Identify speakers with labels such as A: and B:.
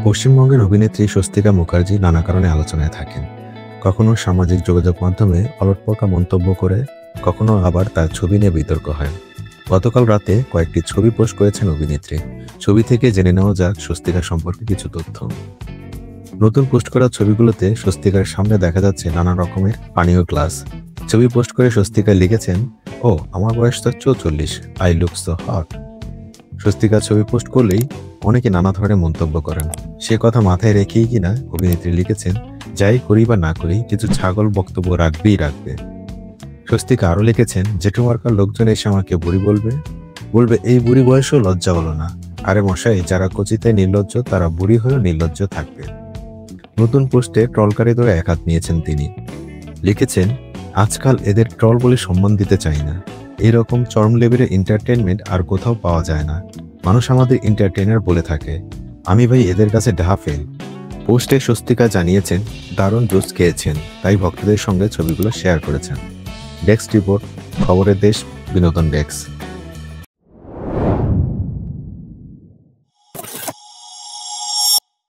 A: পশ্চিমবঙ্গের অভিনেত্রী স্বস্তিকা মুখার্জি নানা কারণে আলোচনায় থাকেন। কখনো সামাজিক যোগাযোগ মাধ্যমে অলটপকা মন্তব্য করে, কখনো আবার তার ছবি নিয়ে বিতর্ক হয়। গতকাল রাতে কয়েকটি ছবি পোস্ট করেছেন অভিনেত্রী। ছবি থেকে জেনে নেওয়া যাক স্বস্তিকা সম্পর্কে কিছু তথ্য। নতুন পোস্ট করা ছবিগুলোতে স্বস্তিকার সামনে দেখা যাচ্ছে নানা রকমের পানীয় গ্লাস। ছবি পোস্ট করে স্বস্তিকা লিখেছেন, ও আমার বয়স তো 44, I look so hot. Swastika ছবি পোস্ট করলেই অনেকে নানা ধরনের মন্তব্য করেন। সে কথা মাথায় রেখেই কিনা অভিনেত্রী লিখেছেন, যাই করি বা না করি কিছু ছাগল বক্তব্য রাখবে। স্বস্তিকা আরও লিখেছেন, জেঠুমার্কার লোকজন এসে আমাকে বুড়ি বলবে বলবে এই বুড়ি বয়সও লজ্জা হলো না। আরে মশাই, যারা কচিতে নির্লজ্জ তারা বুড়ি হয়েও নির্লজ্জ থাকবে। নতুন পোস্টে ট্রলকারীদের একহাত নিয়েছেন তিনি। লিখেছেন, আজকাল এদের ট্রল বলে সম্মান দিতে চাই না। এরকম চরম লেভেলের এন্টারটেনমেন্ট আর কোথাও পাওয়া যায় না। মানুষ আমাদের এন্টারটেইনার বলে থাকে, আমি ভাই এদের কাছে ডাহা ফেল। পোস্টে স্বস্তিকা জানিয়েছেন, দারুণ জোস খেয়েছেন, তাই ভক্তদের সঙ্গে ছবিগুলো শেয়ার করেছেন। ডেস্ক রিপোর্ট, খবরের দেশ, বিনোদন ডেস্ক।